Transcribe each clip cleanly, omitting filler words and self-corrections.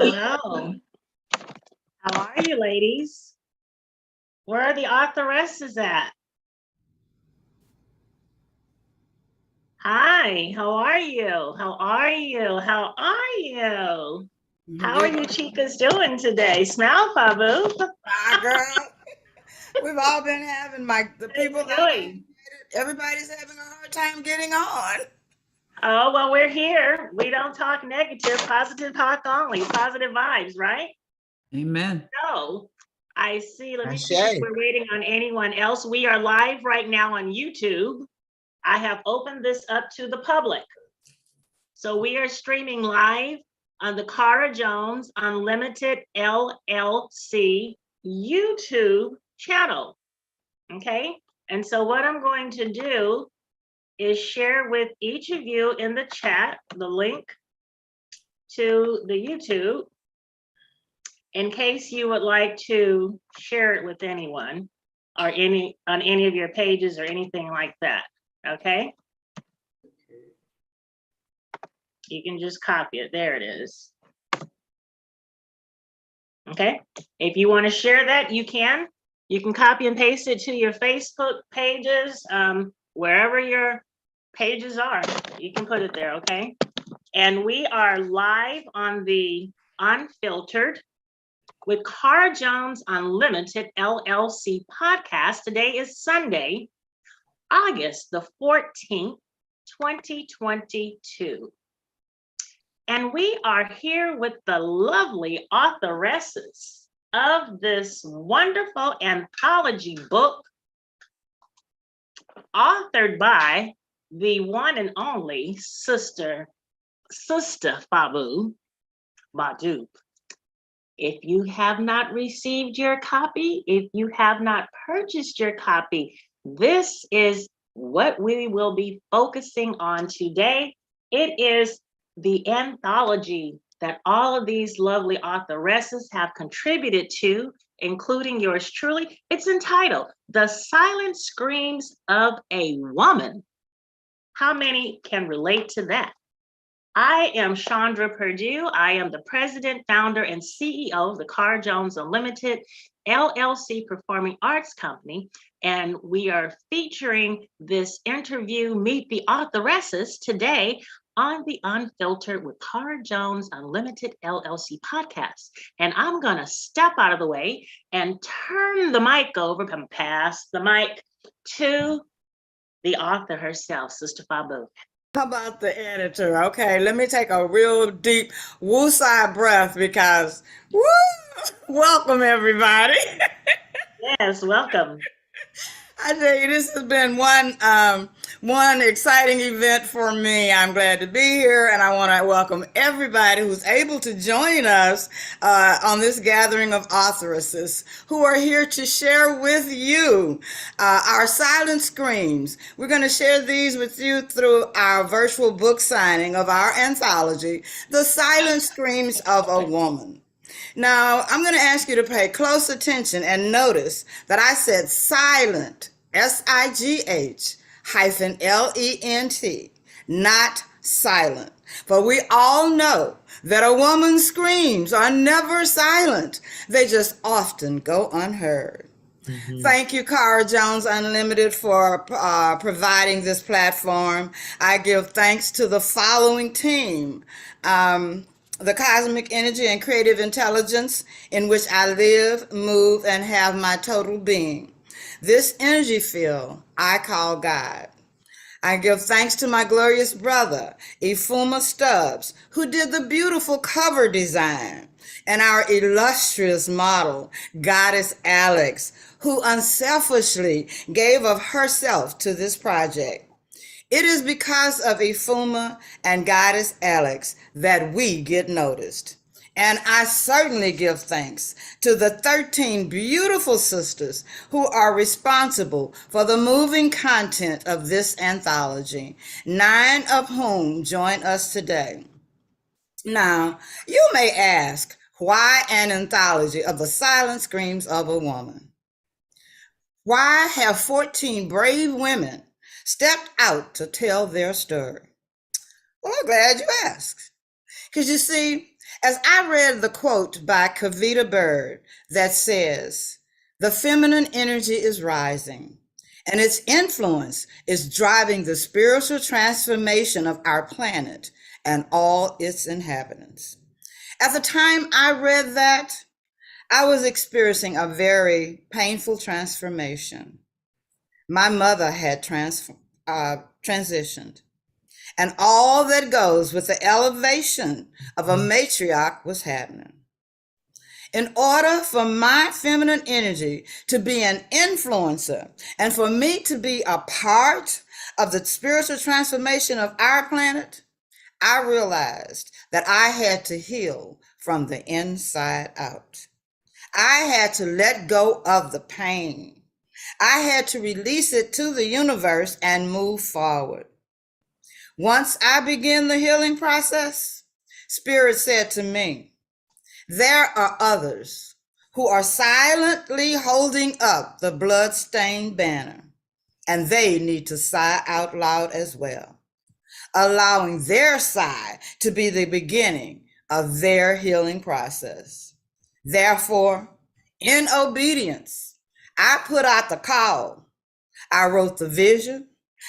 Hello. How are you, ladies? Where are the authoresses at? Hi, how are you? How are you? How are you? How are you chicas doing today? Smile, Fabu. My girl, we've all been having the people that Doing? everybody's having a hard time getting on. Oh, well, we're here. We don't talk negative, positive talk only, positive vibes, right? Amen. So I see, let me see if we're waiting on anyone else. We are live right now on YouTube. I have opened this up to the public. So we are streaming live on the Cara Jones Unlimited LLC YouTube channel. Okay. And so what I'm going to do is share with each of you in the chat the link to the YouTube in case you would like to share it with anyone or on any of your pages or anything like that. Okay. You can just copy it. There it is. Okay. If you want to share that, you can. You can copy and paste it to your Facebook pages, wherever your pages are. You can put it there, okay? And we are live on the Unfiltered with Cara Jones Unlimited LLC podcast. Today is Sunday, August the 14th, 2022. And we are here with the lovely authoresses of this wonderful anthology book, authored by the one and only Sister Fabu Badoop. If you have not received your copy, if you have not purchased your copy, this is what we will be focusing on today. It is the anthology that all of these lovely authoresses have contributed to, including yours truly. It's entitled The Silent Screams of a Woman. How many can relate to that? I am Chandra Perdue. I am the president, founder, and CEO of the Cara Jones Unlimited LLC Performing Arts Company. And we are featuring this interview, Meet the Authoresses, today on the Unfiltered with Cara Jones Unlimited LLC podcast. And I'm going to step out of the way and turn the mic over, pass the mic to the author herself, Sister Fabu. How about the editor? Okay, let me take a real deep woo-sigh breath because, woo, welcome everybody. Yes, welcome. I tell you, this has been one exciting event for me. I'm glad to be here, and I want to welcome everybody who's able to join us on this gathering of authoresses who are here to share with you our silent screams. We're going to share these with you through our virtual book signing of our anthology, The Silent Screams of a Woman. Now, I'm going to ask you to pay close attention and notice that I said silent, SIGH-LENT, not silent. For we all know that a woman's screams are never silent. They just often go unheard. Mm-hmm. Thank you, Cara Jones Unlimited, for providing this platform. I give thanks to the following team. The cosmic energy and creative intelligence in which I live, move, and have my total being. This energy field I call God. I give thanks to my glorious brother, Ifuma Stubbs, who did the beautiful cover design, and our illustrious model, Goddess Alex, who unselfishly gave of herself to this project. It is because of Ifuma and Goddess Alex that we get noticed. And I certainly give thanks to the 13 beautiful sisters who are responsible for the moving content of this anthology, 9 of whom join us today. Now, you may ask, why an anthology of the silent screams of a woman? Why have 14 brave women stepped out to tell their story? Well, I'm glad you asked. Because you see, As I read the quote by Kavita Bird that says, "The feminine energy is rising, and its influence is driving the spiritual transformation of our planet and all its inhabitants." At the time I read that, I was experiencing a very painful transformation. My mother had transitioned, and all that goes with the elevation of a matriarch was happening. In order for my feminine energy to be an influencer and for me to be a part of the spiritual transformation of our planet, I realized that I had to heal from the inside out. I had to let go of the pain. I had to release it to the universe and move forward. Once I began the healing process, Spirit said to me, "There are others who are silently holding up the blood-stained banner, and they need to sigh out loud as well, allowing their sigh to be the beginning of their healing process." Therefore, in obedience, I put out the call. I wrote the vision.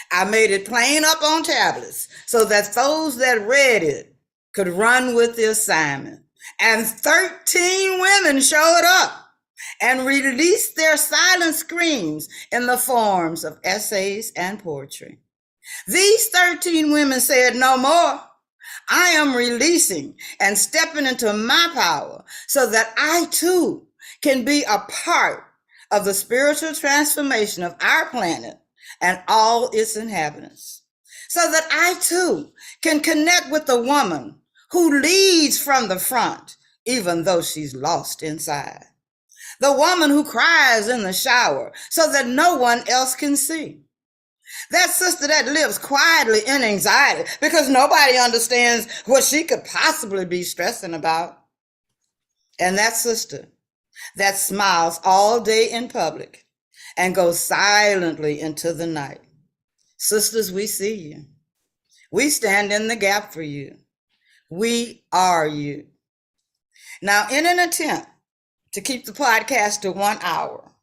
I made it plain up on tablets so that those that read it could run with the assignment. And 13 women showed up and released their silent screams in the forms of essays and poetry. These 13 women said, "No more. I am releasing and stepping into my power so that I too can be a part of the spiritual transformation of our planet and all its inhabitants, so that I too can connect with the woman who leads from the front, even though she's lost inside. The woman who cries in the shower so that no one else can see. That sister that lives quietly in anxiety because nobody understands what she could possibly be stressing about. And that sister that smiles all day in public and goes silently into the night. Sisters, we see you. We stand in the gap for you. We are you." Now, in an attempt to keep the podcast to 1 hour,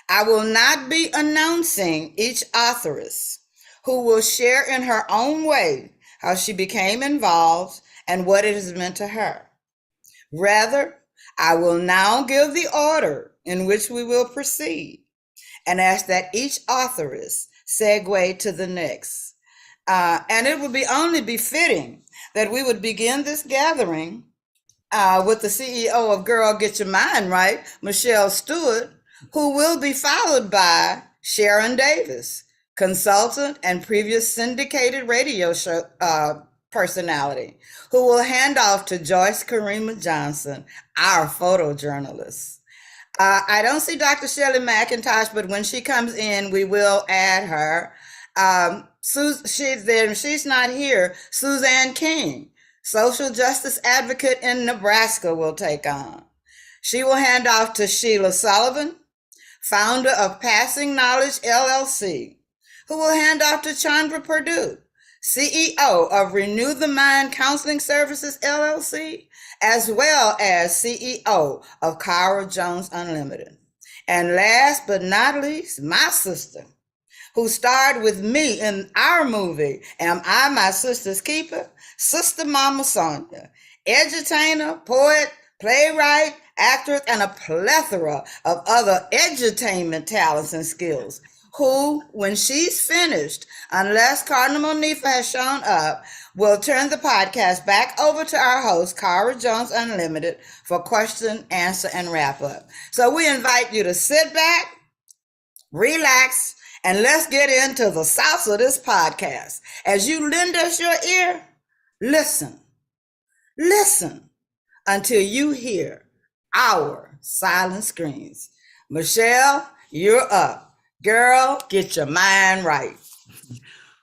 I will not be announcing each authoress, who will share in her own way how she became involved and what it has meant to her. Rather, I will now give the order in which we will proceed and ask that each authoress segue to the next. And it would be only befitting that we would begin this gathering with the CEO of Girl Get Your Mind Right, Michelle Stewart, who will be followed by Sharon Davis, consultant and previous syndicated radio show personality, who will hand off to Joyce Karima Johnson, our photojournalist. I don't see Dr. Shelley McIntosh, but when she comes in, we will add her. She's not here. Suzanne King, social justice advocate in Nebraska, will take on. She will hand off to Sheila Sullivan, founder of Passing Knowledge LLC, who will hand off to Chandra Purdue, CEO of Renew the Mind Counseling Services LLC, as well as CEO of Cara Jones Unlimited. And last but not least, my sister, who starred with me in our movie, Am I My Sister's Keeper? Sister Mama Sonia, edutainer, poet, playwright, actress, and a plethora of other edutainment talents and skills, who, when she's finished, unless Cardinal Monifa has shown up, will turn the podcast back over to our host, Cara Jones Unlimited, for question, answer, and wrap up. So we invite you to sit back, relax, and let's get into the sauce of this podcast. As you lend us your ear, listen until you hear our silent screams. Michelle, you're up. Girl, get your mind right.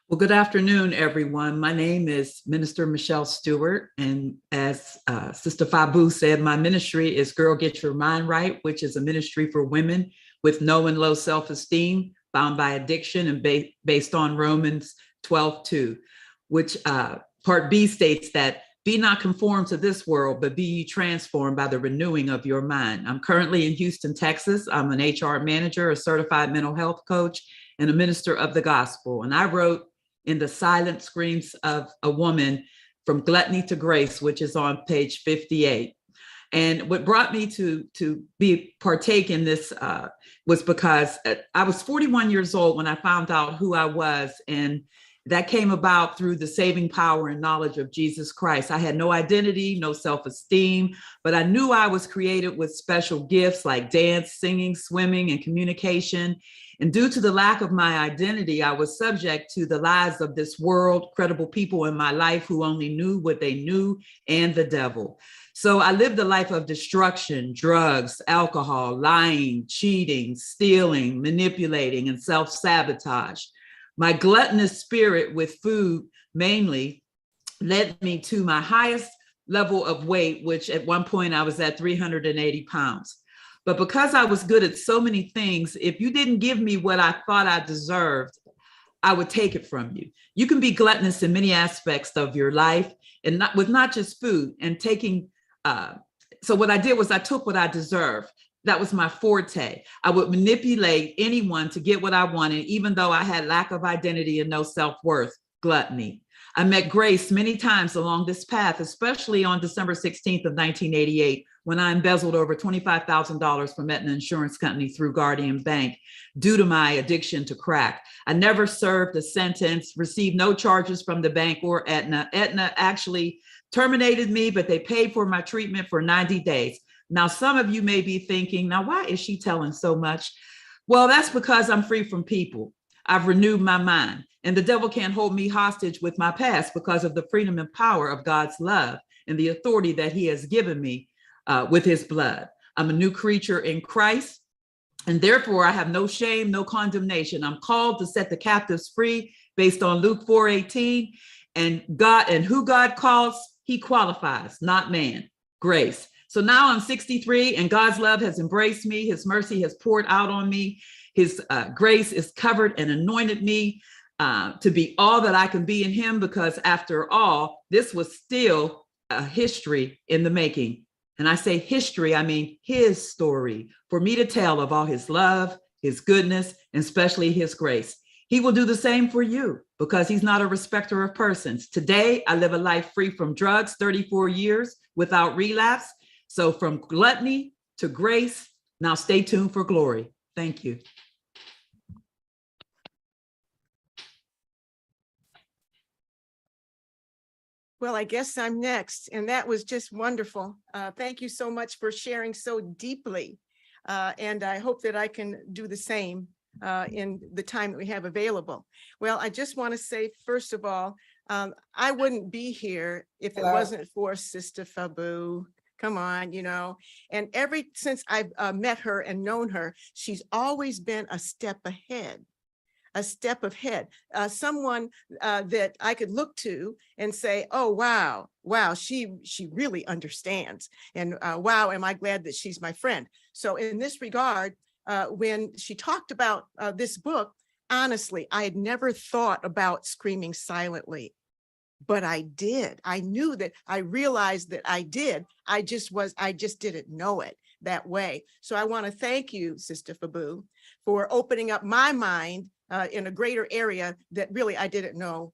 Well, good afternoon, everyone. My name is Minister Michelle Stewart, and as Sister Fabu said, my ministry is Girl Get Your Mind Right, which is a ministry for women with no and low self-esteem, bound by addiction, and based on Romans 12:2, which Part B states that Be not conformed to this world, but be ye transformed by the renewing of your mind. I'm currently in Houston, Texas. I'm an HR manager, a certified mental health coach, and a minister of the gospel. And I wrote in the Silent Screams of a Woman, From Gluttony to Grace, which is on page 58. And what brought me to be partake in this was because I was 41 years old when I found out who I was, and that came about through the saving power and knowledge of Jesus Christ. I had no identity, no self-esteem, but I knew I was created with special gifts like dance, singing, swimming, and communication. And due to the lack of my identity, I was subject to the lies of this world, credible people in my life who only knew what they knew, and the devil. So I lived a life of destruction, drugs, alcohol, lying, cheating, stealing, manipulating, and self-sabotage. My gluttonous spirit with food mainly led me to my highest level of weight, which at one point I was at 380 pounds. But because I was good at so many things, if you didn't give me what I thought I deserved, I would take it from you. You can be gluttonous in many aspects of your life, and not just food and taking. So what I did was I took what I deserved. That was my forte. I would manipulate anyone to get what I wanted, even though I had lack of identity and no self-worth. Gluttony. I met grace many times along this path, especially on December 16th of 1988, when I embezzled over $25,000 from Aetna Insurance Company through Guardian Bank due to my addiction to crack. I never served a sentence, received no charges from the bank or Aetna. Aetna actually terminated me, but they paid for my treatment for 90 days. Now, some of you may be thinking, now, why is she telling so much? Well, that's because I'm free from people. I've renewed my mind, and the devil can't hold me hostage with my past because of the freedom and power of God's love and the authority that he has given me with his blood. I'm a new creature in Christ, and therefore I have no shame, no condemnation. I'm called to set the captives free based on Luke 4:18, and God, and who God calls, he qualifies, not man. Grace. So now I'm 63 and God's love has embraced me. His mercy has poured out on me. His grace is covered and anointed me to be all that I can be in him, because after all, this was still a history in the making. And I say history, I mean his story, for me to tell of all his love, his goodness, and especially his grace. He will do the same for you because he's not a respecter of persons. Today, I live a life free from drugs, 34 years without relapse. So from gluttony to grace, now stay tuned for glory. Thank you. Well, I guess I'm next, and that was just wonderful. Thank you so much for sharing so deeply, and I hope that I can do the same in the time that we have available. Well, I just want to say, first of all, I wouldn't be here if it wasn't for Sister Fabu. Come on, and since I've met her and known her, she's always been a step ahead. Someone that I could look to and say, oh, wow, she really understands. And wow, am I glad that she's my friend. So in this regard, when she talked about this book, honestly, I had never thought about screaming silently, but I did. I knew that, I realized that I did. I just didn't know it that way. So I want to thank you, Sister Fabu, for opening up my mind in a greater area that really I didn't know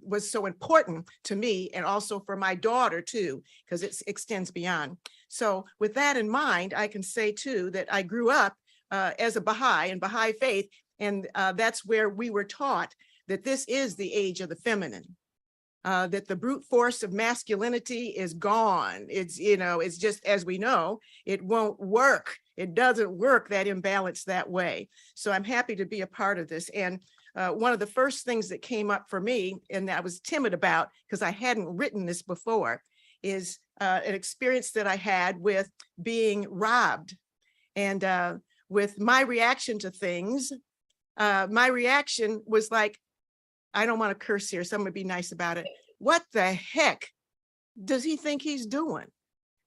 was so important to me, and also for my daughter too, because it extends beyond. So with that in mind, I can say too that I grew up as a Baha'i in Baha'i faith, and that's where we were taught that this is the age of the feminine. That the brute force of masculinity is gone. It's just, as we know, it won't work. It doesn't work, that imbalance, that way. So I'm happy to be a part of this. And one of the first things that came up for me, and I was timid about because I hadn't written this before, is an experience that I had with being robbed. And with my reaction to things, my reaction was like, I don't want to curse here, so I'm going to be nice about it. What the heck does he think he's doing?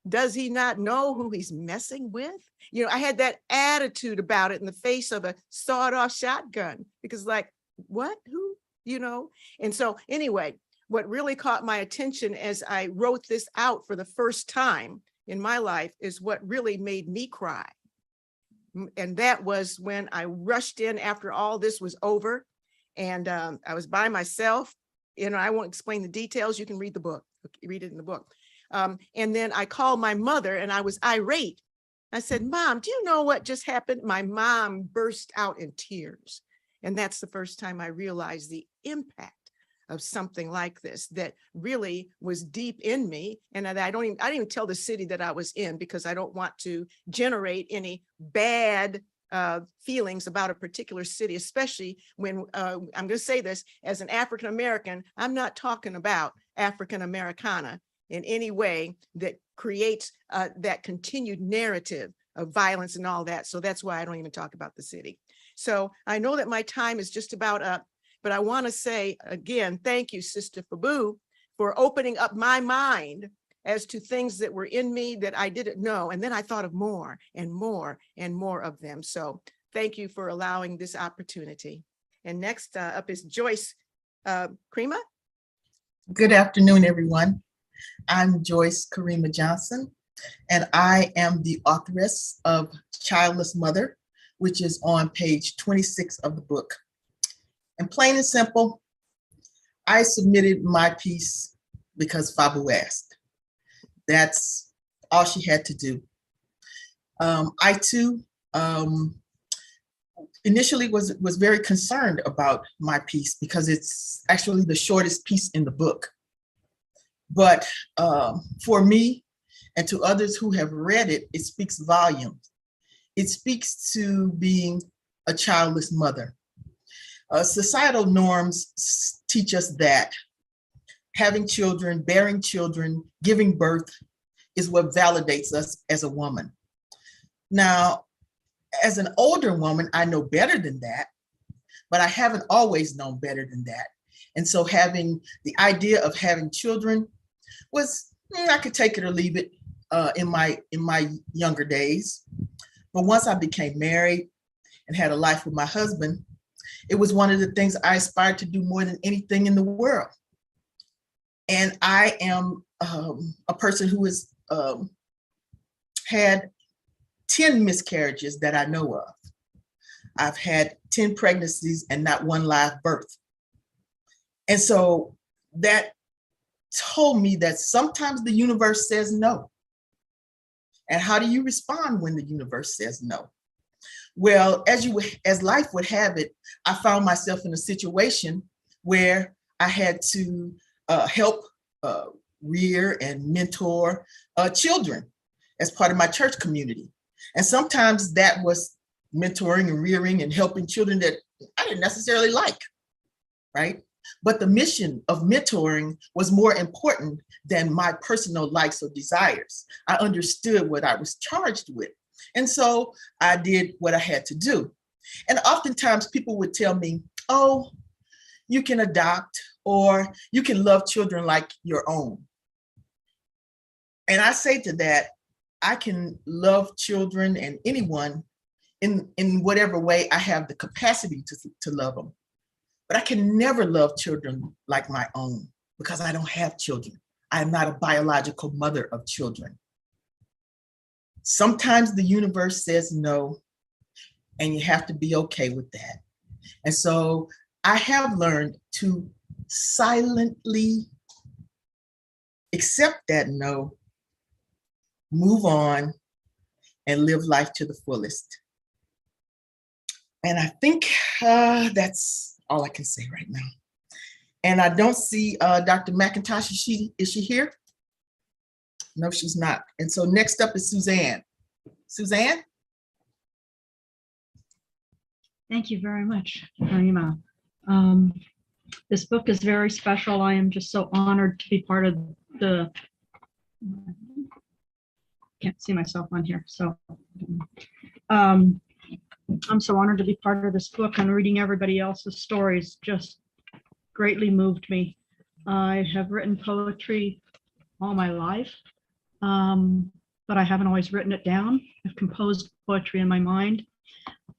Does he not know who he's messing with? I had that attitude about it in the face of a sawed-off shotgun, because like, what, who, And so anyway, what really caught my attention as I wrote this out for the first time in my life is what really made me cry. And that was when I rushed in after all this was over, and I was by myself. You know, I won't explain the details. You can read the book, read it in the book. And then I called my mother and I was irate. I said, Mom, do you know what just happened? My mom burst out in tears. And that's the first time I realized the impact of something like this that really was deep in me. And I didn't even tell the city that I was in, because I don't want to generate any bad feelings about a particular city, especially when I'm going to say this as an African American. I'm not talking about African Americana in any way that creates that continued narrative of violence and all that. So that's why I don't even talk about the city. So I know that my time is just about up, but I want to say again, thank you, Sister Fabu, for opening up my mind as to things that were in me that I didn't know. And then I thought of more and more and more of them. So thank you for allowing this opportunity. And next up is Joyce Karima. Good afternoon, everyone. I'm Joyce Karima Johnson, and I am the authoress of Childless Mother, which is on page 26 of the book. And plain and simple, I submitted my piece because Fabu asked. That's all she had to do. I too initially was very concerned about my piece because it's actually the shortest piece in the book. But for me and to others who have read it, it speaks volumes. It speaks to being a childless mother. Societal norms teach us that having children, bearing children, giving birth is what validates us as a woman. Now, as an older woman, I know better than that, but I haven't always known better than that. And so having the idea of having children was, I could take it or leave it in my younger days. But once I became married and had a life with my husband, it was one of the things I aspired to do more than anything in the world. And I am a person who has had 10 miscarriages that I know of. I've had 10 pregnancies and not one live birth. And so that told me that sometimes the universe says no. And how do you respond when the universe says no? Well, as life would have it, I found myself in a situation where I had to help rear and mentor children as part of my church community. And sometimes that was mentoring and rearing and helping children that I didn't necessarily like, right? But the mission of mentoring was more important than my personal likes or desires. I understood what I was charged with. And so I did what I had to do. And oftentimes people would tell me, oh, you can adopt or you can love children like your own. And I say to that, I can love children and anyone in whatever way I have the capacity to love them. But I can never love children like my own because I don't have children. I am not a biological mother of children. Sometimes the universe says no, and you have to be okay with that. And so I have learned to silently accept that no, move on, and live life to the fullest. And I think that's all I can say right now. And I don't see Dr. McIntosh. Is she here? No, she's not. And so next up is Suzanne. Suzanne? Thank you very much, Karima. This book is very special. I am just so honored to be part of the, can't see myself on here. So I'm so honored to be part of this book, and reading everybody else's stories just greatly moved me. I have written poetry all my life, but I haven't always written it down. I've composed poetry in my mind.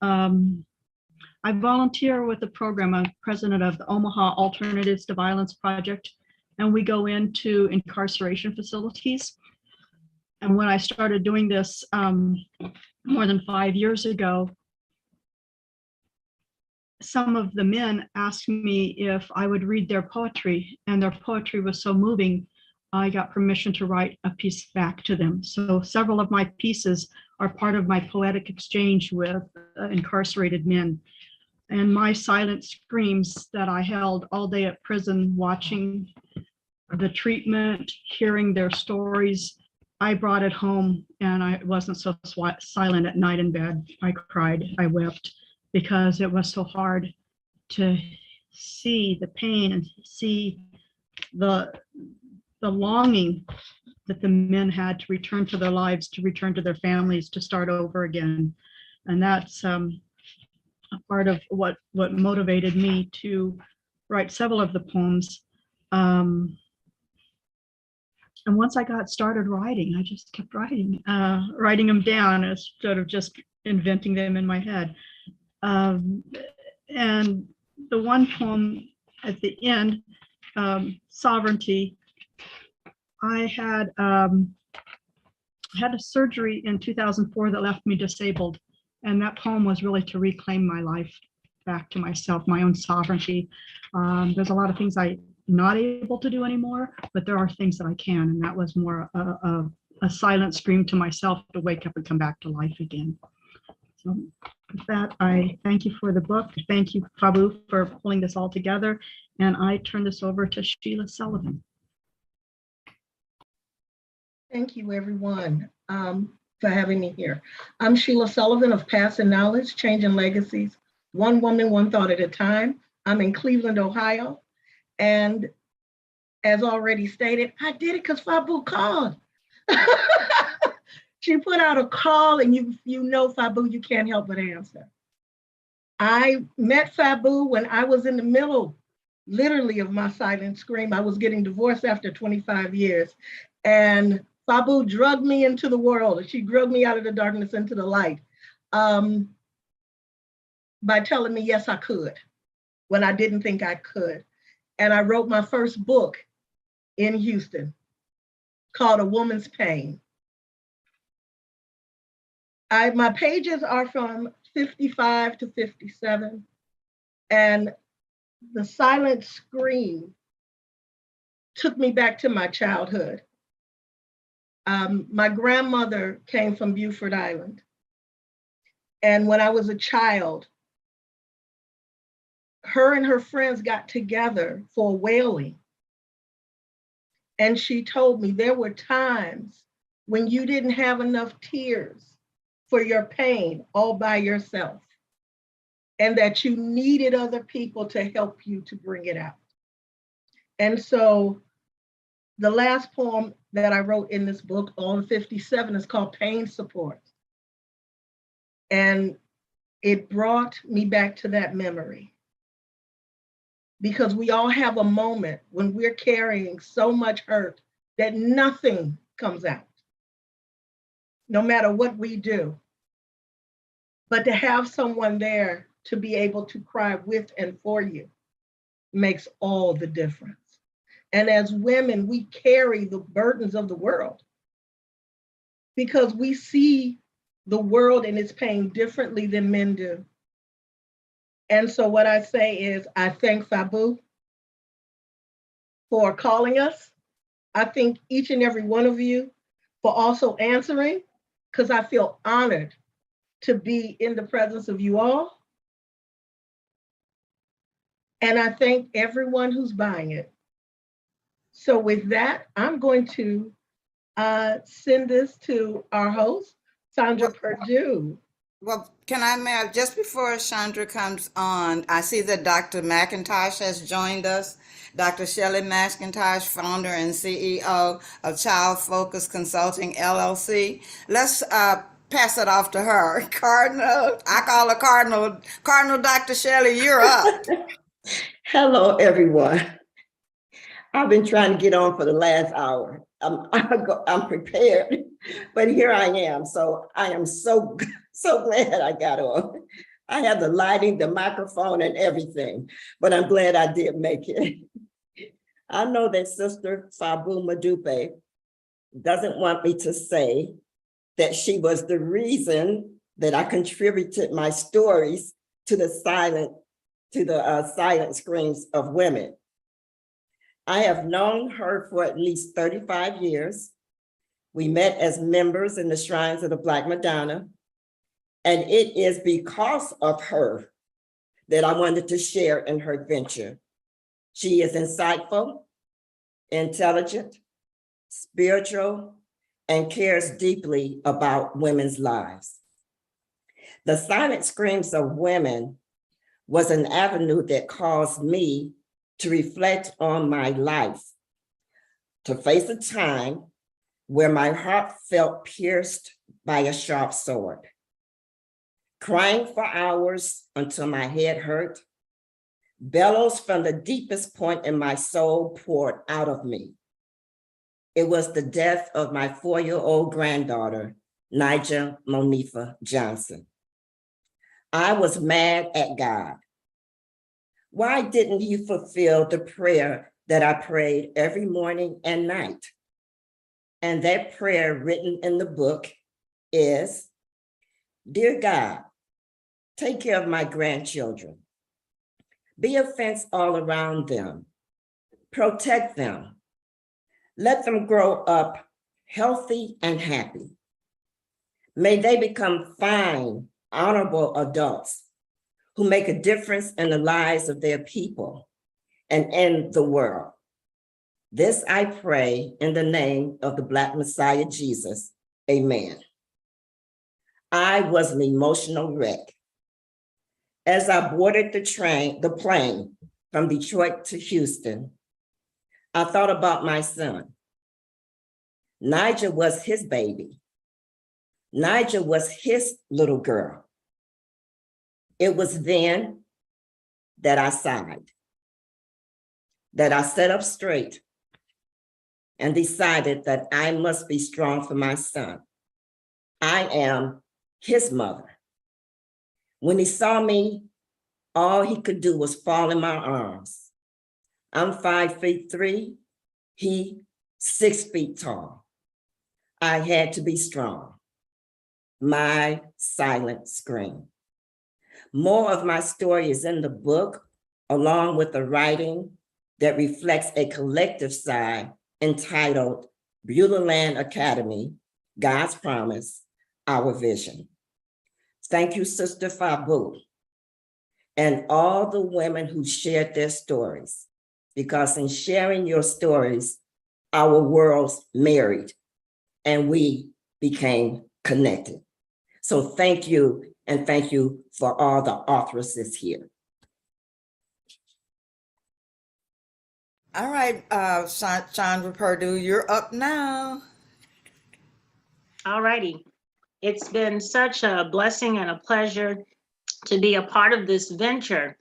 I volunteer with the program. I'm president of the Omaha Alternatives to Violence Project, and we go into incarceration facilities. And when I started doing this more than 5 years ago, some of the men asked me if I would read their poetry, and their poetry was so moving, I got permission to write a piece back to them. So several of my pieces are part of my poetic exchange with incarcerated men. And my silent screams that I held all day at prison, watching the treatment, hearing their stories, I brought it home, and I wasn't so silent at night in bed. I cried, I wept, because it was so hard to see the pain and see the longing that the men had to return to their lives, to return to their families, to start over again. And that's a part of what motivated me to write several of the poems. And once I got started writing, I just kept writing them down instead of just inventing them in my head. And the one poem at the end, Sovereignty, I had a surgery in 2004 that left me disabled. And that poem was really to reclaim my life back to myself, my own sovereignty. There's a lot of things I'm not able to do anymore, but there are things that I can. And that was more a silent scream to myself to wake up and come back to life again. So with that, I thank you for the book. Thank you, Fabu, for pulling this all together. And I turn this over to Sheila Sullivan. Thank you, everyone, for having me here. I'm Sheila Sullivan of Passing Knowledge, Changing Legacies, one woman, one thought at a time. I'm in Cleveland, Ohio. And as already stated, I did it because Fabu called. She put out a call, and you know, Fabu, you can't help but answer. I met Fabu when I was in the middle, literally, of my silent scream. I was getting divorced after 25 years. And Fabu drugged me into the world. She drugged me out of the darkness into the light by telling me, yes, I could, when I didn't think I could. And I wrote my first book in Houston called A Woman's Pain. My pages are from 55 to 57. And the silent scream took me back to my childhood. My grandmother came from Beaufort Island. And when I was a child, her and her friends got together for whaling. And she told me there were times when you didn't have enough tears for your pain all by yourself, and that you needed other people to help you to bring it out. And so the last poem that I wrote in this book, on 57, is called Pain Support. And it brought me back to that memory. Because we all have a moment when we're carrying so much hurt that nothing comes out, no matter what we do. But to have someone there to be able to cry with and for you makes all the difference. And as women, we carry the burdens of the world because we see the world and its pain differently than men do. And so what I say is, I thank Fabu for calling us. I thank each and every one of you for also answering, because I feel honored to be in the presence of you all. And I thank everyone who's buying it. So with that, I'm going to send this to our host, Sandra Perdue. Well, can I, Mayor, just before Chandra comes on, I see that Dr. McIntosh has joined us. Dr. Shelley McIntosh, founder and CEO of Child Focus Consulting, LLC. Let's pass it off to her. Cardinal, I call her Cardinal. Cardinal Dr. Shelley, you're up. Hello, everyone. I've been trying to get on for the last hour. I'm prepared, but here I am. So I am so glad I got on. I have the lighting, the microphone, and everything, but I'm glad I did make it. I know that Sister Fabu Madupe doesn't want me to say that she was the reason that I contributed my stories to the silent screams of women. I have known her for at least 35 years. We met as members in the Shrines of the Black Madonna, and it is because of her that I wanted to share in her venture. She is insightful, intelligent, spiritual, and cares deeply about women's lives. The Silent Screams of Women was an avenue that caused me to reflect on my life, to face a time where my heart felt pierced by a sharp sword, crying for hours until my head hurt, bellows from the deepest point in my soul poured out of me. It was the death of my 4-year-old granddaughter, Nigel Monifa Johnson. I was mad at God. Why didn't he fulfill the prayer that I prayed every morning and night? And that prayer written in the book is, "Dear God, take care of my grandchildren. Be a fence all around them. Protect them. Let them grow up healthy and happy. May they become fine, honorable adults who make a difference in the lives of their people and in the world. This I pray in the name of the Black Messiah, Jesus. Amen." I was an emotional wreck. As I boarded the plane from Detroit to Houston, I thought about my son. Nigel was his baby. Nigel was his little girl. It was then that I sighed, that I sat up straight and decided that I must be strong for my son. I am his mother. When he saw me, all he could do was fall in my arms. I'm 5'3", he 6 feet tall. I had to be strong. My silent scream. More of my story is in the book, along with the writing that reflects a collective sigh entitled Beulah Land Academy, God's Promise, Our Vision. Thank you, Sister Fabu, and all the women who shared their stories, because in sharing your stories, our worlds married and we became connected. So thank you, and thank you for all the authoresses here. All right, Chandra Purdue, you're up now. All righty. It's been such a blessing and a pleasure to be a part of this venture.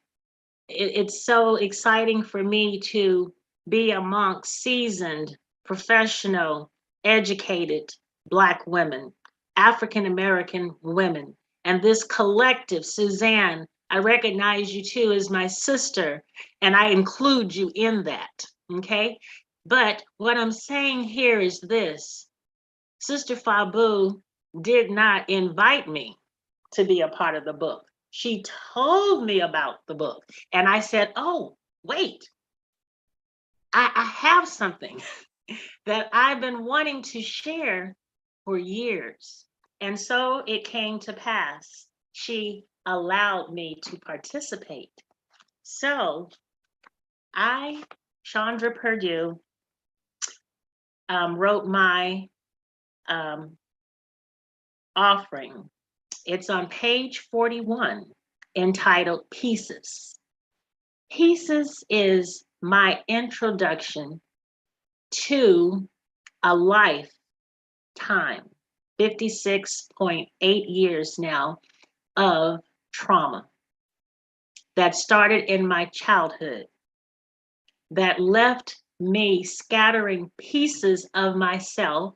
It's so exciting for me to be amongst seasoned, professional, educated Black women, African-American women. And this collective, Suzanne, I recognize you too as my sister, and I include you in that, okay? But what I'm saying here is this. Sister Fabu did not invite me to be a part of the book. She told me about the book, and I said, oh, wait, I have something that I've been wanting to share for years. And so it came to pass. She allowed me to participate. So I, Chandra Purdue, wrote my offering. It's on page 41, entitled Pieces. Pieces is my introduction to a lifetime, 56.8 years now, of trauma that started in my childhood, that left me scattering pieces of myself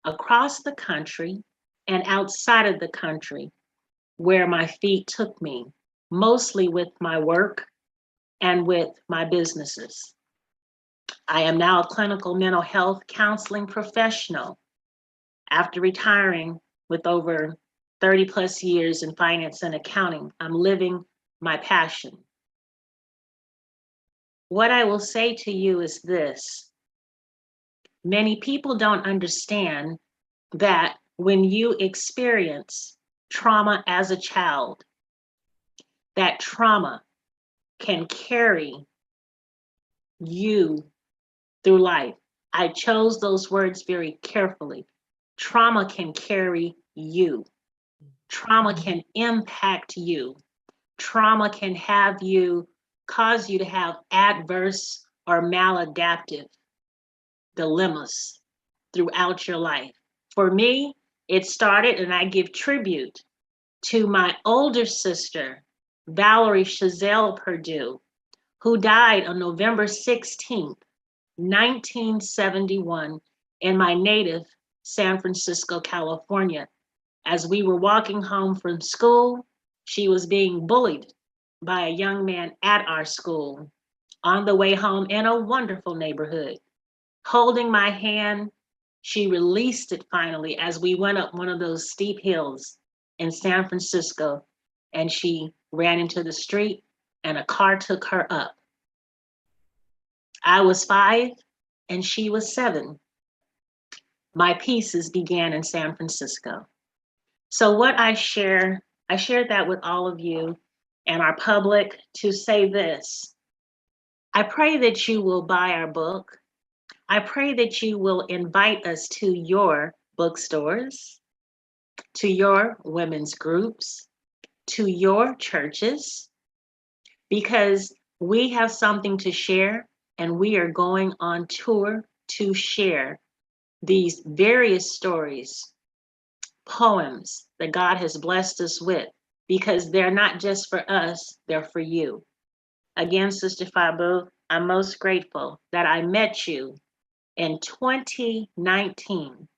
across the country and outside of the country where my feet took me, mostly with my work and with my businesses. I am now a clinical mental health counseling professional. After retiring with over 30 plus years in finance and accounting, I'm living my passion. What I will say to you is this. Many people don't understand that when you experience trauma as a child, that trauma can carry you through life. I chose those words very carefully. Trauma can carry you. Trauma can impact you. Trauma can cause you to have adverse or maladaptive dilemmas throughout your life. For me, it started, and I give tribute to my older sister, Valerie Chazelle Perdue, who died on November 16th, 1971, in my native San Francisco, California. As we were walking home from school, she was being bullied by a young man at our school on the way home in a wonderful neighborhood. Holding my hand, she released it finally as we went up one of those steep hills in San Francisco, and she ran into the street and a car took her up. I was 5 and she was 7. My pieces began in San Francisco. So what I shared that with all of you and our public to say this. I pray that you will buy our book. I pray that you will invite us to your bookstores, to your women's groups, to your churches, because we have something to share and we are going on tour to share these various stories, poems that God has blessed us with, because they're not just for us, they're for you. Again, Sister Fabu, I'm most grateful that I met you in 2019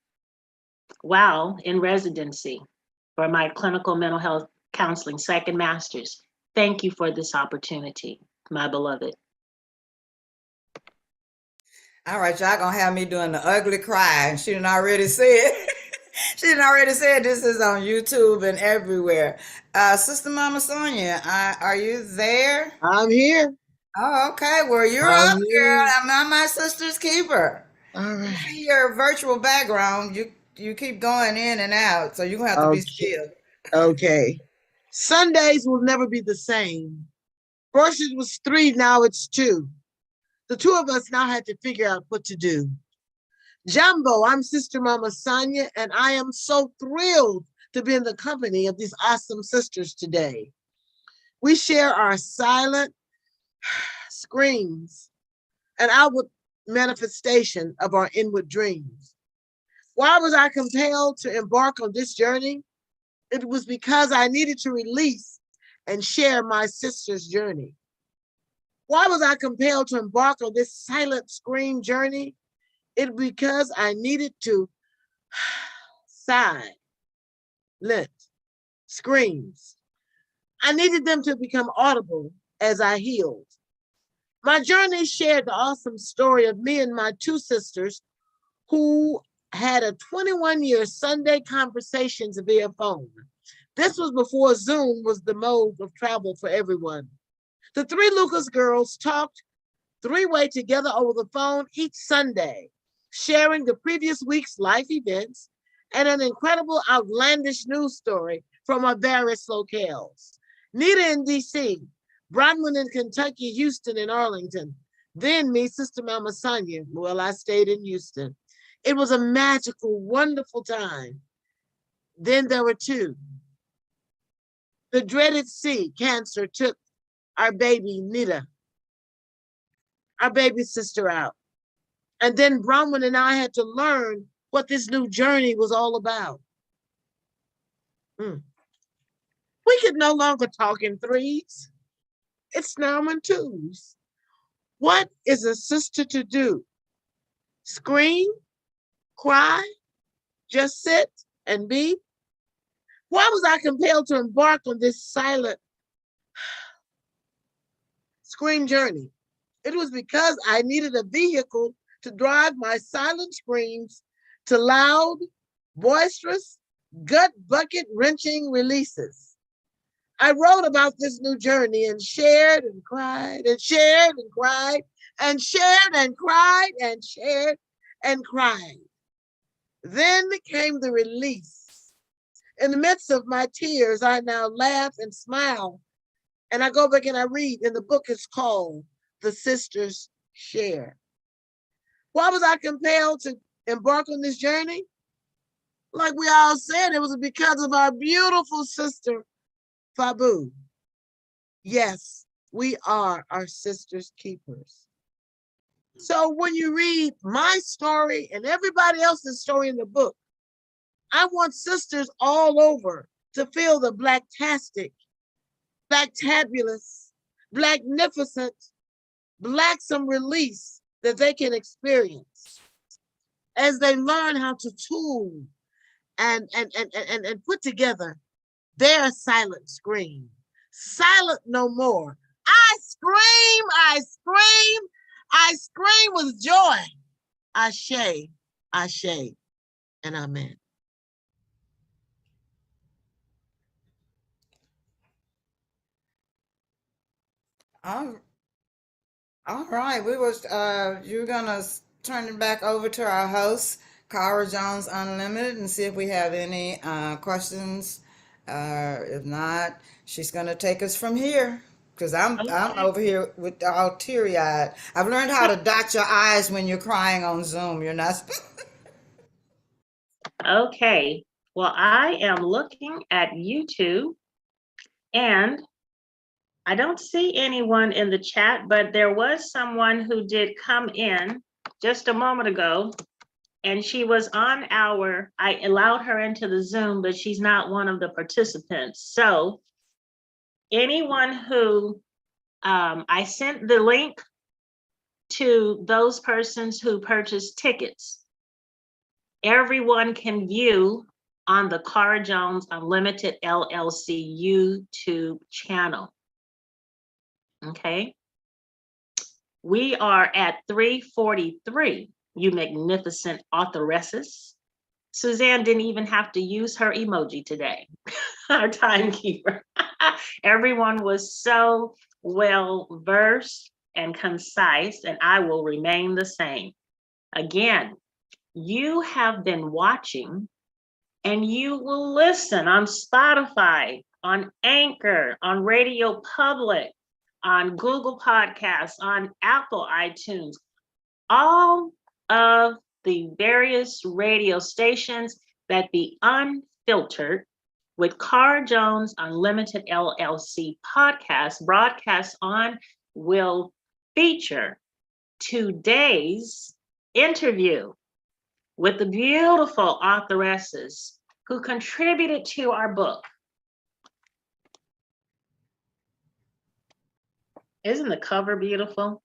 while in residency for my clinical mental health counseling second master's. Thank you for this opportunity, my beloved. All right, y'all gonna have me doing the ugly cry. And she done already said, she done already said this is on YouTube and everywhere. Sister Mama Sonia, are you there? I'm here. Oh, okay. Well, you're I'm up, girl. here. I'm my sister's keeper. All I right. see your virtual background. You keep going in and out, so you're gonna have to be Okay. still. Okay. Sundays will never be the same. First it was 3, now it's 2. The 2 of us now had to figure out what to do. Jumbo, I'm Sister Mama Sonia, and I am so thrilled to be in the company of these awesome sisters today. We share our silent screams, an outward manifestation of our inward dreams. Why was I compelled to embark on this journey? It was because I needed to release and share my sister's journey. Why was I compelled to embark on this silent scream journey? It was because I needed to sigh-lent screams. I needed them to become audible as I healed. My journey shared the awesome story of me and my 2 sisters who had a 21-year Sunday conversations via phone. This was before Zoom was the mode of travel for everyone. The 3 Lucas girls talked 3-way together over the phone each Sunday, sharing the previous week's life events and an incredible outlandish news story from our various locales. Nita in DC, Bronwyn in Kentucky, Houston and Arlington. Then me, Sister Mama Sonia. Well, I stayed in Houston. It was a magical, wonderful time. Then there were 2. The dreaded C, cancer, took our baby Nita, our baby sister, out. And then Bronwyn and I had to learn what this new journey was all about. We could no longer talk in 3s. It's now in 2s. What is a sister to do? Scream? Cry? Just sit and be? Why was I compelled to embark on this silent scream journey? It was because I needed a vehicle to drive my silent screams to loud, boisterous, gut bucket wrenching releases. I wrote about this new journey and shared and cried and shared and cried and shared and cried and shared and cried. Then came the release. In the midst of my tears, I now laugh and smile. And I go back and I read, and the book is called The Sisters Share. Why was I compelled to embark on this journey? Like we all said, it was because of our beautiful sister, Fabu. Yes, we are our sisters' keepers. So when you read my story and everybody else's story in the book, I want sisters all over to feel the Blacktastic, Blacktabulous, Blacknificent, Blacksome release that they can experience as they learn how to tune and put together their silent scream. Silent no more. I scream, I scream, I scream with joy. Ashe, Ashe, and Amen. All right, you're gonna turn it back over to our host, Cara Jones Unlimited, and see if we have any questions. If not, she's gonna take us from here because I'm over here with all teary eyed. I've learned how to dot your eyes when you're crying on Zoom. You're not. Okay. Well, I am looking at YouTube and I don't see anyone in the chat, but there was someone who did come in just a moment ago, and she was on I allowed her into the Zoom, but she's not one of the participants. So anyone who, I sent the link to those persons who purchased tickets. Everyone can view on the Cara Jones Unlimited LLC YouTube channel. Okay. We are at 3:43, you magnificent authoresses. Suzanne didn't even have to use her emoji today, our timekeeper. Everyone was so well versed and concise, and I will remain the same. Again, you have been watching and you will listen on Spotify, on Anchor, on Radio Public, on Google Podcasts, on Apple iTunes, all of the various radio stations that the Unfiltered with Cara Jones Unlimited LLC podcast broadcast on will feature today's interview with the beautiful authoresses who contributed to our book. Isn't the cover beautiful?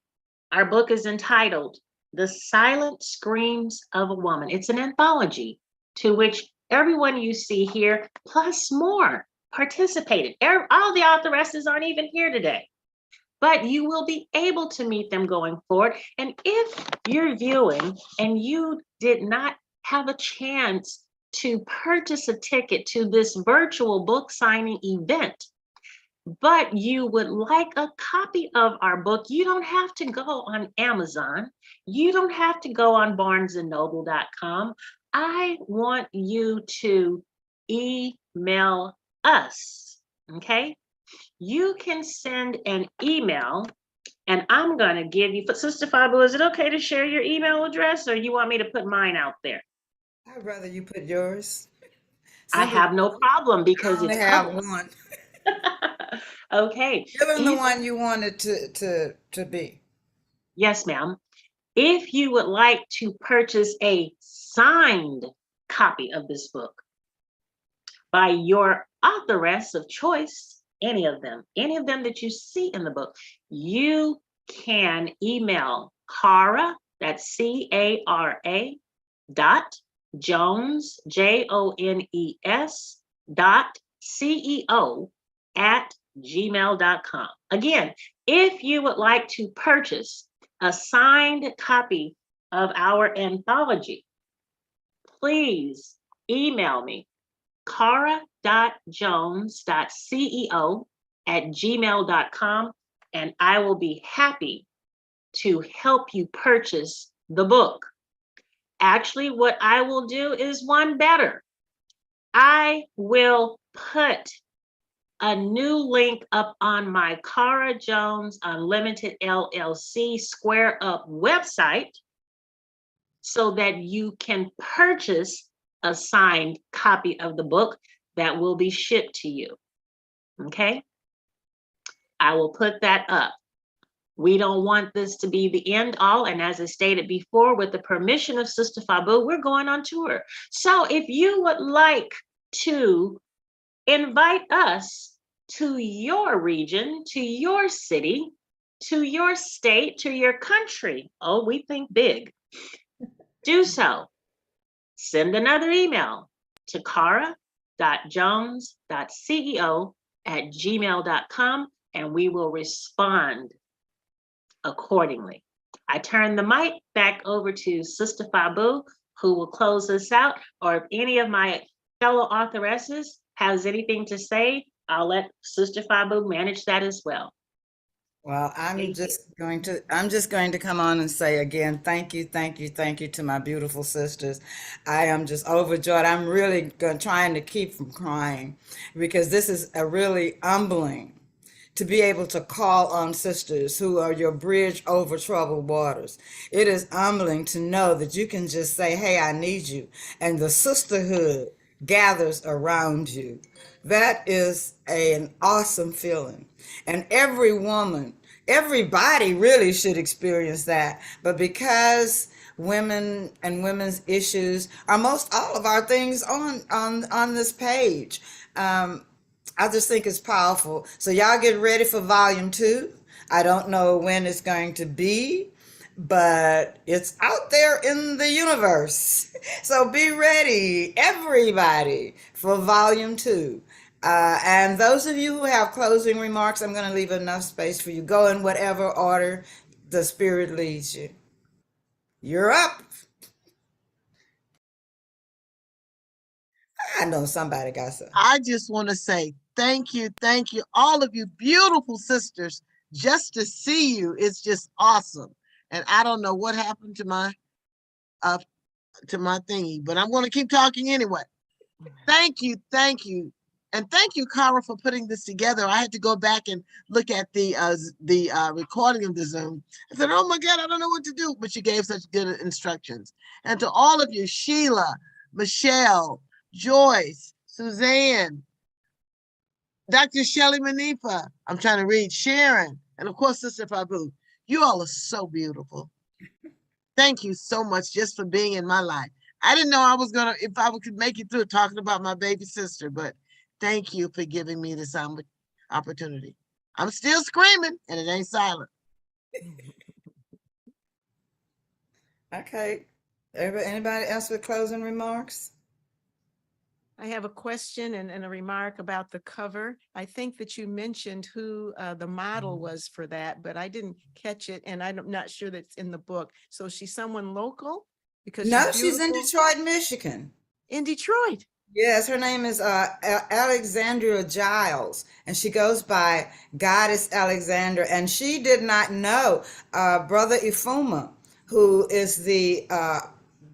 Our book is entitled The Silent Screams of a Woman. It's an anthology to which everyone you see here, plus more, participated. All the authoresses aren't even here today, but you will be able to meet them going forward. And if you're viewing and you did not have a chance to purchase a ticket to this virtual book signing event, but you would like a copy of our book, you don't have to go on Amazon. You don't have to go on barnesandnoble.com. I want you to email us, okay? You can send an email, and I'm going to give you, Sister Fabu, is it okay to share your email address, or you want me to put mine out there? I'd rather you put yours. I have no problem because I only it's have public. one. Okay. Give them the one you wanted to be. Yes, ma'am. If you would like to purchase a signed copy of this book by your authoress of choice, any of them that you see in the book, you can email Cara, that's C-A-R-A .Jones, Jones .CEO @gmail.com. Again, if you would like to purchase a signed copy of our anthology, please email me, cara.jones.ceo@gmail.com, and I will be happy to help you purchase the book. Actually, what I will do is one better. I will put a new link up on my Cara Jones Unlimited LLC Square Up website so that you can purchase a signed copy of the book that will be shipped to you. Okay? I will put that up. We don't want this to be the end all. And as I stated before, with the permission of Sister Fabu, we're going on tour. So if you would like to invite us to your region, to your city, to your state, to your country, oh, we think big, do so. Send another email to cara.jones.ceo@gmail.com and we will respond accordingly. I turn the mic back over to Sister Fabu, who will close us out, or if any of my fellow authoresses has anything to say, I'll let Sister Fabu manage that as well. Well, Thank you. I'm just going to come on and say again, thank you to my beautiful sisters. I am just overjoyed. I'm really trying to keep from crying because this is a really humbling to be able to call on sisters who are your bridge over troubled waters. It is humbling to know that you can just say, hey, I need you, and the sisterhood gathers around you. That is an awesome feeling. And every woman, everybody really should experience that. But because women and women's issues are most all of our things on this page, I just think it's powerful. So y'all get ready for volume 2. I don't know when it's going to be, but it's out there in the universe. So be ready, everybody, for volume 2. And those of you who have closing remarks, I'm going to leave enough space for you. Go in whatever order the Spirit leads you. You're up. I know somebody got some. I just want to say thank you, all of you beautiful sisters. Just to see you is just awesome. And I don't know what happened to my thingy, but I'm going to keep talking anyway. Thank you. And thank you, Cara, for putting this together. I had to go back and look at the recording of the Zoom. I said, oh my God, I don't know what to do. But you gave such good instructions. And to all of you, Sheila, Michelle, Joyce, Suzanne, Dr. Shelley Manifa, I'm trying to read, Sharon, and of course, Sister Fabu, you all are so beautiful. Thank you so much just for being in my life. I didn't know if I could make it through talking about my baby sister, but thank you for giving me this opportunity. I'm still screaming and it ain't silent. Okay. Anybody else with closing remarks? I have a question and a remark about the cover. I think that you mentioned who the model was for that, but I didn't catch it, and I'm not sure that's in the book. So she's someone local? Because No, she's in Detroit, Michigan. In Detroit? Yes, her name is Alexandria Giles, and she goes by Goddess Alexandra. And she did not know Brother Ifuma, who is the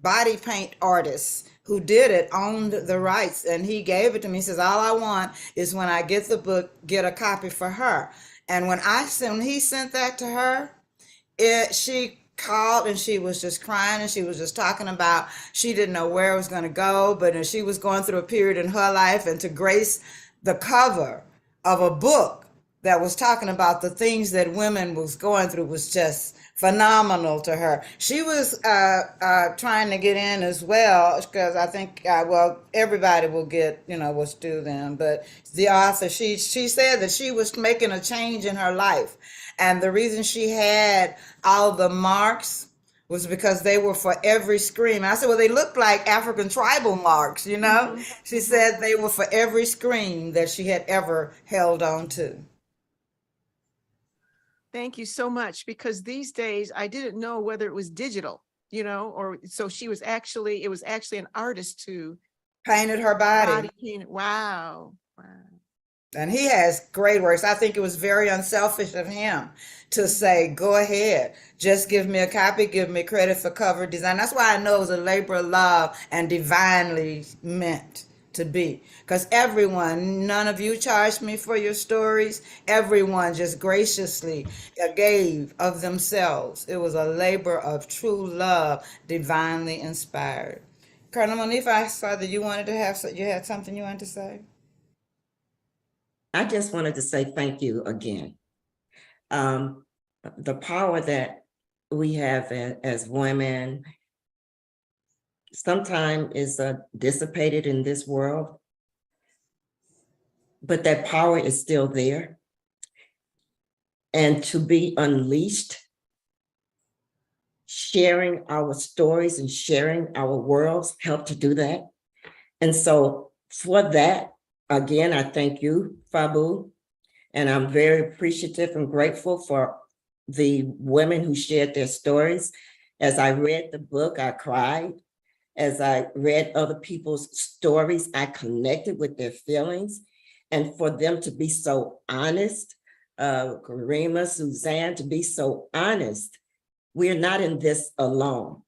body paint artist who did it, owned the rights, and he gave it to me. He says, all I want is when I get the book, get a copy for her. And when he sent that to her, she called and she was just crying, and she was just talking about she didn't know where it was going to go, but she was going through a period in her life, and to grace the cover of a book that was talking about the things that women was going through was just phenomenal to her. She was trying to get in as well, because I think, everybody will get, what's due them. But the author, she said that she was making a change in her life. And the reason she had all the marks was because they were for every scream. I said, well, they look like African tribal marks, She said they were for every scream that she had ever held on to. Thank you so much, because these days I didn't know whether it was digital, or so it was actually an artist who Painted her body. body painted. Wow. Wow. And he has great works. I think it was very unselfish of him to say, go ahead, just give me a copy, give me credit for cover design. That's why I know it was a labor of love and divinely meant to be. Because everyone, none of you charged me for your stories. Everyone just graciously gave of themselves. It was a labor of true love, divinely inspired. Colonel Monifa, I saw that you had something you wanted to say. I just wanted to say thank you again. The power that we have as women sometimes is dissipated in this world, but that power is still there. And to be unleashed, sharing our stories and sharing our worlds help to do that. And so for that, again, I thank you, Fabu, and I'm very appreciative and grateful for the women who shared their stories. As I read the book, I cried. As I read other people's stories, I connected with their feelings. And for them to be so honest, Karima, Suzanne, to be so honest, we're not in this alone.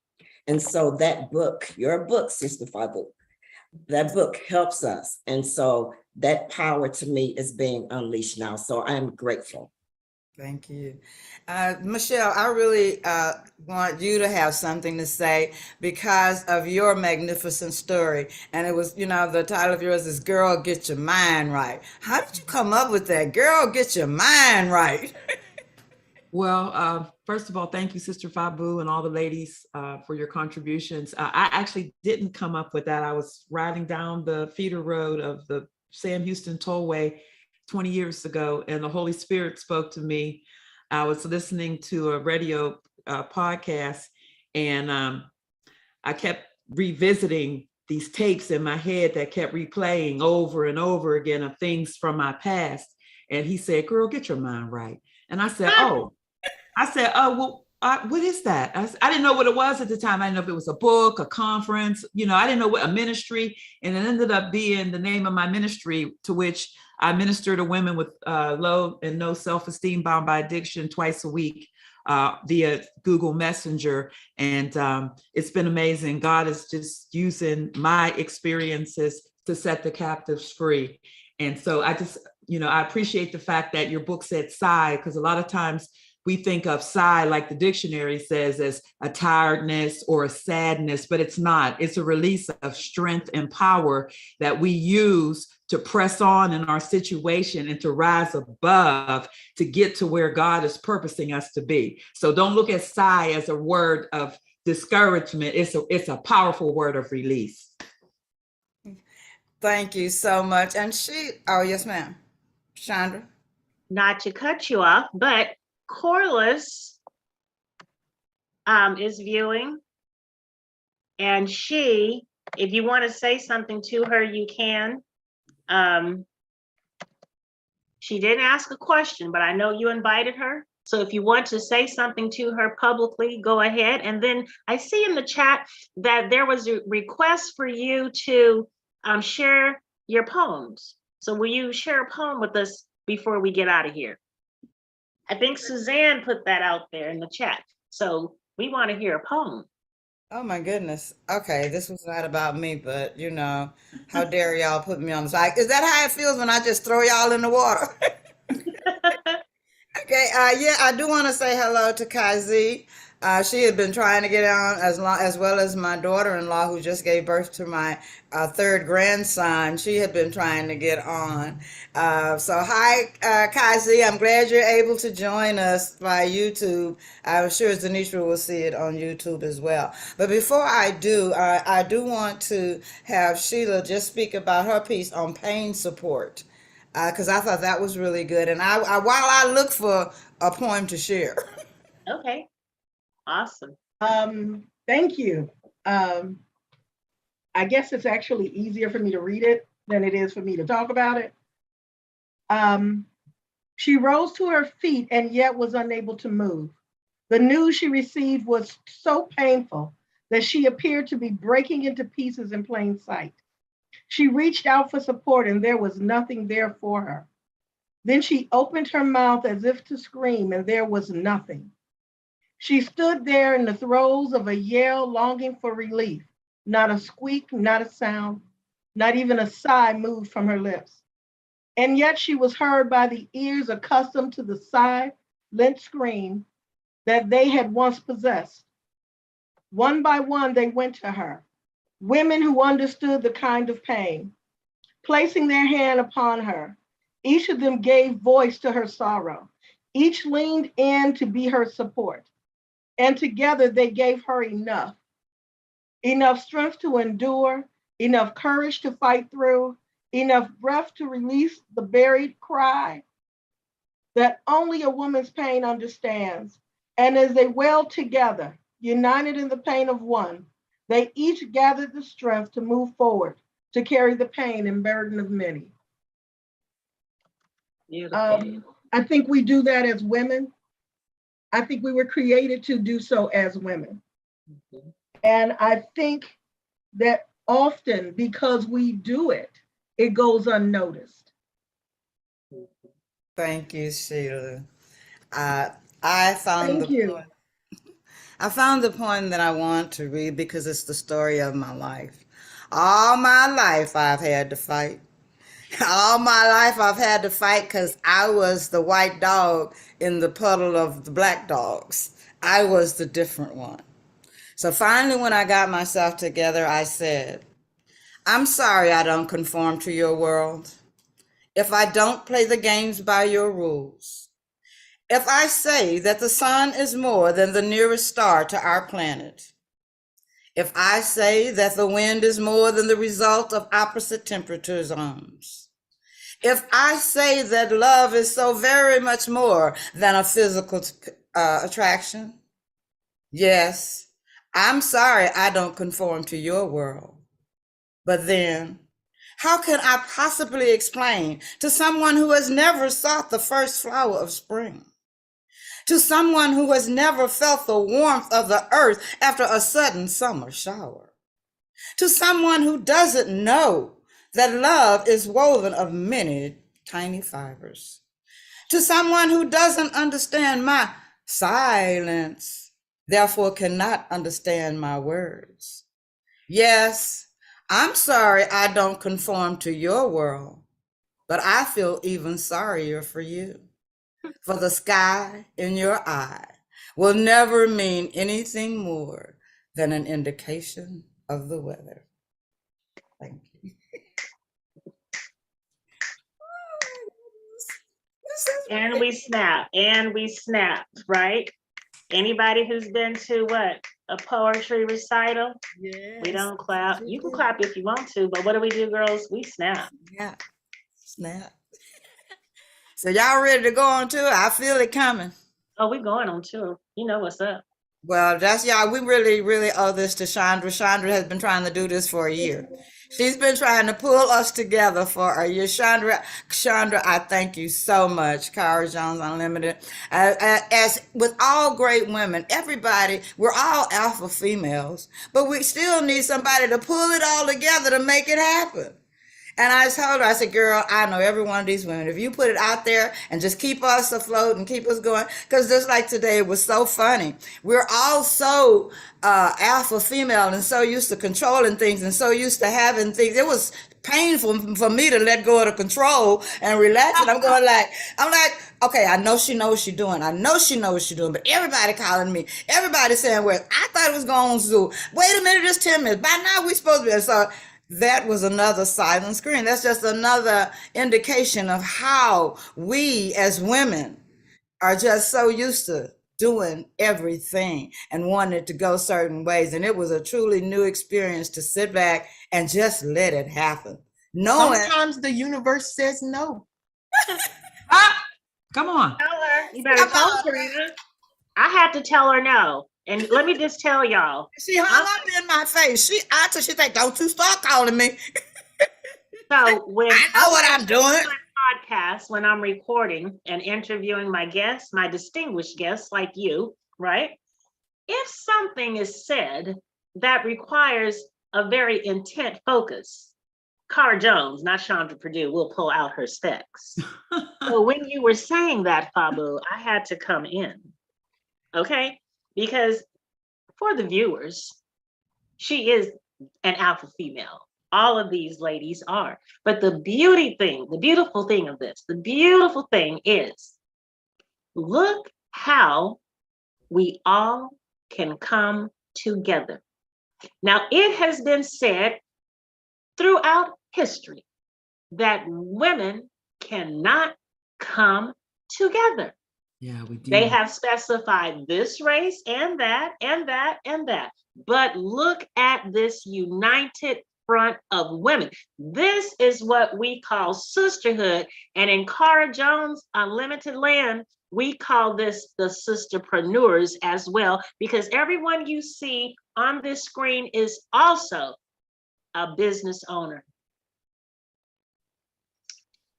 And so that book, your book, Sister Fabu, that book helps us. And so that power to me is being unleashed now. So I'm grateful. Thank you. Michelle, I really want you to have something to say because of your magnificent story. And it was, the title of yours is Girl, Get Your Mind Right. How did you come up with that? Girl, get your mind right. Well, first of all, thank you, Sister Fabu, and all the ladies for your contributions. I actually didn't come up with that. I was riding down the feeder road of the Sam Houston Tollway 20 years ago, and the Holy Spirit spoke to me. I was listening to a radio podcast, and I kept revisiting these tapes in my head that kept replaying over and over again of things from my past. And he said, "Girl, get your mind right." And I said, "Oh." Well, what is that? I didn't know what it was at the time. I didn't know if it was a book, a conference, I didn't know what a ministry. And it ended up being the name of my ministry, to which I minister to women with low and no self-esteem bound by addiction twice a week via Google Messenger. And it's been amazing. God is just using my experiences to set the captives free. And so I just, I appreciate the fact that your book said sigh, because a lot of times we think of sigh, like the dictionary says, as a tiredness or a sadness, but it's not. It's a release of strength and power that we use to press on in our situation and to rise above to get to where God is purposing us to be. So don't look at sigh as a word of discouragement. It's a powerful word of release. Thank you so much. And yes, ma'am. Chandra. Not to cut you off, but Corliss is viewing, and if you want to say something to her, you can. She didn't ask a question, but I know you invited her. So if you want to say something to her publicly, go ahead. And then I see in the chat that there was a request for you to share your poems. So will you share a poem with us before we get out of here? I think Suzanne put that out there in the chat. So we want to hear a poem. Oh my goodness. Okay, this was not about me, but how dare y'all put me on the side? Is that how it feels when I just throw y'all in the water? Okay, yeah, I do want to say hello to Kazi. She had been trying to get on as well as my daughter-in-law, who just gave birth to my third grandson. She had been trying to get on. So hi, Kazi. I'm glad you're able to join us by YouTube. I'm sure Zanitra will see it on YouTube as well. But before I do want to have Sheila just speak about her piece on pain support, because I thought that was really good. And while I look for a poem to share. Okay. Awesome. Thank you. I guess it's actually easier for me to read it than it is for me to talk about it. She rose to her feet and yet was unable to move. The news she received was so painful that she appeared to be breaking into pieces in plain sight. She reached out for support and there was nothing there for her. Then she opened her mouth as if to scream and there was nothing. She stood there in the throes of a yell, longing for relief. Not a squeak, not a sound, not even a sigh moved from her lips. And yet she was heard by the ears accustomed to the sigh-lent scream that they had once possessed. One by one, they went to her, women who understood the kind of pain. Placing their hand upon her, each of them gave voice to her sorrow. Each leaned in to be her support. And together they gave her enough strength to endure, enough courage to fight through, enough breath to release the buried cry that only a woman's pain understands. And as they wailed together, united in the pain of one, they each gathered the strength to move forward, to carry the pain and burden of many. I think we do that as women. I think we were created to do so as women. And I think that often because we do it, it goes unnoticed. Thank you, Sheila. I found Thank you. I found the poem that I want to read because it's the story of my life. All my life I've had to fight. All my life I've had to fight because I was the white dog in the puddle of the black dogs. I was the different one. So finally, when I got myself together, I said, I'm sorry I don't conform to your world. If I don't play the games by your rules. If I say that the sun is more than the nearest star to our planet. If I say that the wind is more than the result of opposite temperature zones. If I say that love is so very much more than a physical attraction. Yes, I'm sorry I don't conform to your world. But then, how can I possibly explain to someone who has never sought the first flower of spring? To someone who has never felt the warmth of the earth after a sudden summer shower? To someone who doesn't know that love is woven of many tiny fibers? To someone who doesn't understand my silence, therefore cannot understand my words? Yes, I'm sorry I don't conform to your world, but I feel even sorrier for you. For the sky in your eye will never mean anything more than an indication of the weather. Thank you. And we snap, right? Anybody who's been to what? A poetry recital? Yes. We don't clap. You can clap if you want to, but what do we do, girls? We snap. Yeah, snap. So y'all ready to go on tour? I feel it coming. Oh, we going on tour. You know what's up. Well, that's y'all. We really, really owe this to Chandra. Chandra has been trying to do this for a year. She's been trying to pull us together for a year. Chandra, I thank you so much. Cara Jones Unlimited. As with all great women, everybody, we're all alpha females, but we still need somebody to pull it all together to make it happen. And I told her, I said, girl, I know every one of these women. If you put it out there and just keep us afloat and keep us going, because just like today, it was so funny. We're all so alpha female and so used to controlling things and so used to having things. It was painful for me to let go of the control and relax. And I'm like, okay, I know she knows what she's doing. I know she knows what she's doing, but everybody calling me, everybody saying, well, I thought it was going to. Wait a minute, it's 10 minutes. By now we supposed to be. So that was another silent scream. That's just another indication of how we as women are just so used to doing everything and wanting it to go certain ways. And it was a truly new experience to sit back and just let it happen. Sometimes the universe says no. Come on. Tell her. You better tell her. I had to tell her no. And let me just tell y'all. She hung up in my face. She said, don't you start calling me. So when I know what I'm doing. podcast, when I'm recording and interviewing my guests, my distinguished guests like you, right? If something is said that requires a very intent focus, Cara Jones, not Chandra Purdue, will pull out her specs. So when you were saying that, Fabu, I had to come in, okay? Because for the viewers, she is an alpha female. All of these ladies are. But the beautiful thing of this, the beautiful thing is, look how we all can come together. Now, it has been said throughout history that women cannot come together. Yeah, we do. They have specified this race and that and that and that. But look at this united front of women. This is what we call sisterhood. And in Cara Jones' Unlimited Land, we call this the sisterpreneurs as well, because everyone you see on this screen is also a business owner.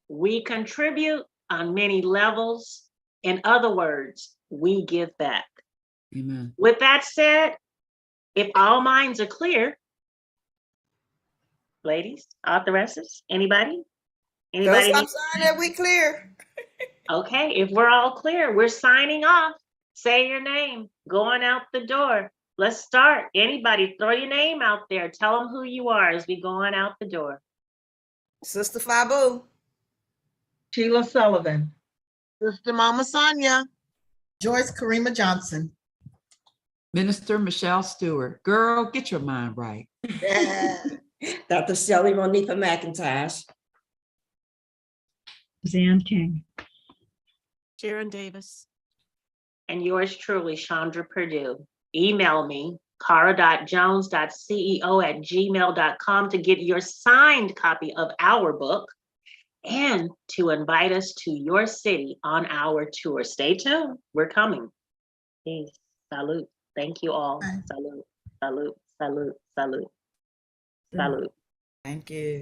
We contribute on many levels. In other words, we give back. Amen. With that said, if all minds are clear, ladies, authoresses, anybody? Those Anybody? stop sign that we clear. Okay, if we're all clear, we're signing off. Say your name, going out the door. Let's start. Anybody, throw your name out there. Tell them who you are as we going out the door. Sister Fabu. Sheila Sullivan. Sister Mama Sonia. Joyce Karima Johnson. Minister Michelle Stewart. Girl, get your mind right. Dr. Shelley Monifa McIntosh. Zan King. Sharon Davis. And yours truly, Chandra Purdue. Email me, cara.jones.ceo@gmail.com to get your signed copy of our book and to invite us to your city on our tour. Stay tuned. We're coming. Peace. Salute. Thank you all. Bye. Salute. Salute. Salute. Salute. Salute. Thank you.